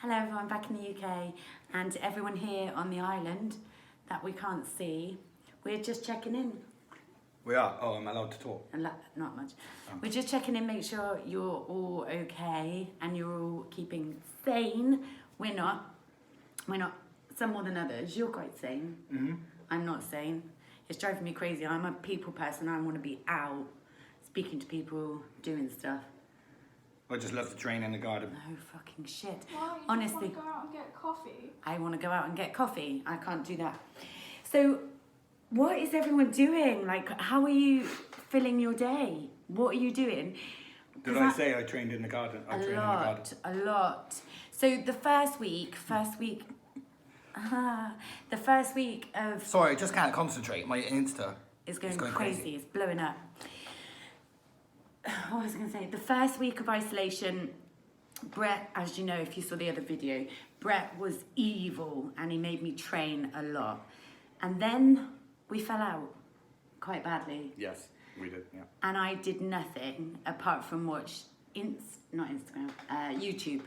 Hello everyone back in the UK and everyone here on the island that we can't see. We're just checking in. We are? Oh, I'm allowed to talk? Not much. We're just checking in, make sure you're all okay and you're all keeping sane. We're not. Some more than others. You're quite sane. Mm-hmm. I'm not sane. It's driving me crazy. I'm a people person. I want to be out, speaking to people, doing stuff. I just love to train in the garden. No fucking shit. Why? You Honestly, just want to go out and get coffee? I want to go out and get coffee. I can't do that. So, what is everyone doing? Like, how are you filling your day? What are you doing? Did I say I trained in the garden? I trained in the garden. A lot. So the first week of Sorry, I just can't concentrate. My Insta is going crazy. It's blowing up. What was I going to say? The first week of isolation, Brett, as you know, if you saw the other video, Brett was evil and he made me train a lot. And then we fell out quite badly. Yes, we did, yeah. And I did nothing apart from watch, YouTube.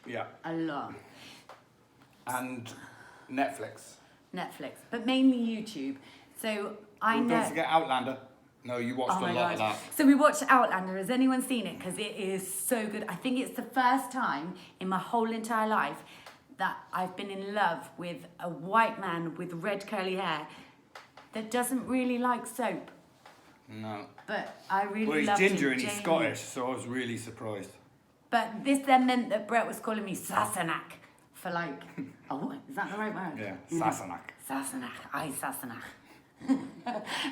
Yeah. A lot. And Netflix. But mainly YouTube. So I know... Don't forget Outlander. No, you watched a lot of that. So we watched Outlander. Has anyone seen it? Because it is so good. I think it's the first time in my whole entire life that I've been in love with a white man with red curly hair that doesn't really like soap. No. But I really Well, he's loved ginger him, and he's Jamie. Scottish, so I was really surprised. But this then meant that Brett was calling me Sassenach for like, oh, is that the right word? Yeah, Sassenach. Sassenach, aye Sassenach.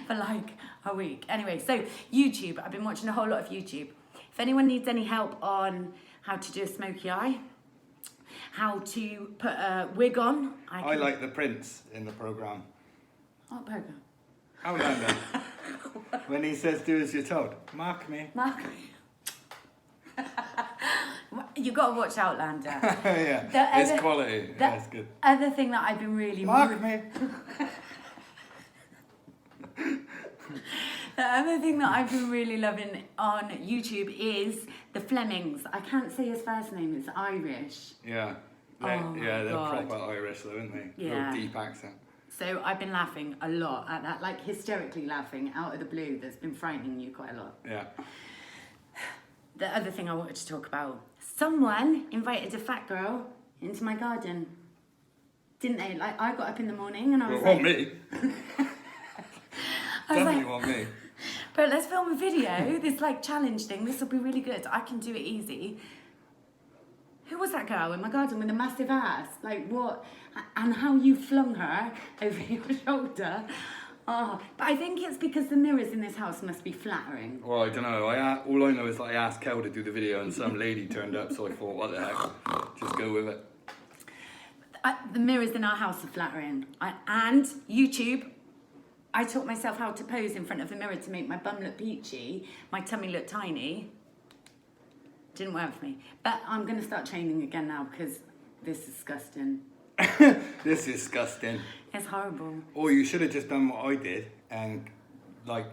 For like a week. Anyway, so YouTube, I've been watching a whole lot of YouTube. If anyone needs any help on how to do a smoky eye, how to put a wig on, I like the prince in the programme. What program? Outlander. When he says, do as you're told. Mark me. Mark. You got to watch Outlander. Yeah, it's quality. Yeah, it's good. Other thing that I've been really... Mark me. The other thing that I've been really loving on YouTube is the Flemings. I can't say his first name, it's Irish. Yeah. They're proper Irish though, aren't they? Yeah. Real deep accent. So I've been laughing a lot at that, like hysterically laughing out of the blue. That's been frightening you quite a lot. Yeah. The other thing I wanted to talk about, someone invited a fat girl into my garden. Didn't they? Like, I got up in the morning and I was like... me. Definitely want me. But let's film a video, this like challenge thing. This will be really good. I can do it easy. Who was that girl in my garden with a massive ass? Like what? And how you flung her over your shoulder. Oh, but I think it's because the mirrors in this house must be flattering. Well, I don't know. All I know is that I asked Kel to do the video and some lady turned up, so I thought, what the heck? Just go with it. The mirrors in our house are flattering. And YouTube, I taught myself how to pose in front of the mirror to make my bum look peachy, my tummy look tiny. Didn't work for me. But I'm going to start training again now because this is disgusting. This is disgusting. It's horrible. Or you should have just done what I did and, like,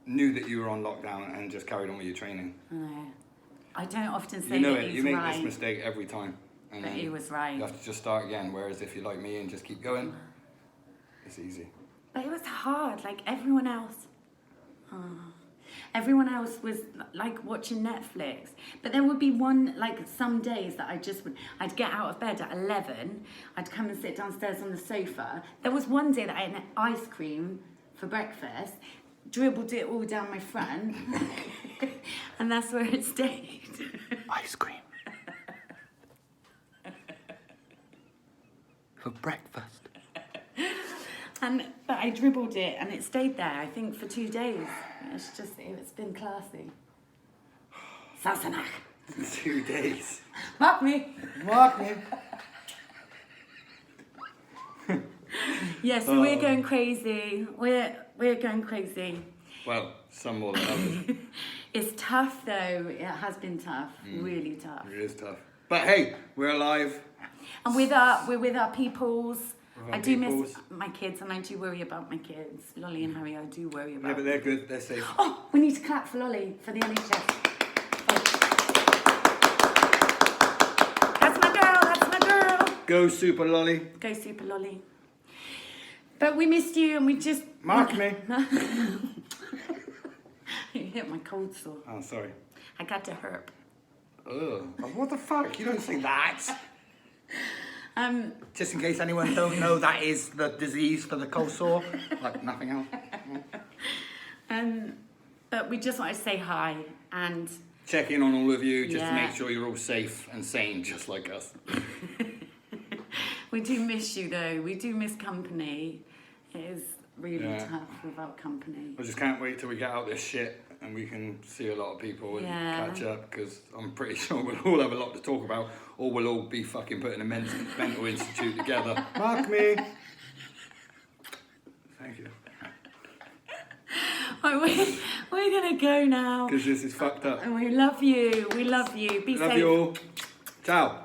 knew that you were on lockdown and just carried on with your training. I don't often say you know that it. he's You make right. this mistake every time. And But he was right. You have to just start again, whereas if you're like me and just keep going, it's easy. But it was hard, like everyone else. Everyone else was like watching Netflix. But there would be some days that I'd get out of bed at 11, I'd come and sit downstairs on the sofa. There was one day that I had ice cream for breakfast, dribbled it all down my front, and that's where it stayed. Ice cream. For breakfast. But I dribbled it and it stayed there, I think, for 2 days. It's been classy. Sassenach. 2 days. Mark me. Mark me. Yeah, so we're going crazy. We're going crazy. Well, some more than others. It's tough though. It has been tough. Really tough. It is tough. But hey, we're alive. And we're with our peoples. I do miss my kids and I do worry about my kids. Lolly and Harry, I do worry about. Yeah, but they're good. They're safe. Oh, we need to clap for Lolly, for the NHS. Oh. That's my girl. Go Super Lolly. Go Super Lolly. But we missed you and we just... Mark me. You hit my cold sore. Oh, sorry. I got to herp. Ugh. What the fuck? You don't say that. Um, Just in case anyone don't know, that is the disease for the cold sore. Like nothing else. but we just wanted to say hi and... Check in on all of you just to Yeah. make sure you're all safe and sane, just like us. We do miss you though. We do miss company. It is really Yeah. tough without company. I just can't wait till we get out this shit and we can see a lot of people and Yeah. catch up, because I'm pretty sure we'll all have a lot to talk about, or we'll all be fucking put in a mental institute together. Mark me. Thank you. Right, we're gonna go now. Because this is fucked up. And we love you. We love you. Be Love safe. you all. Ciao.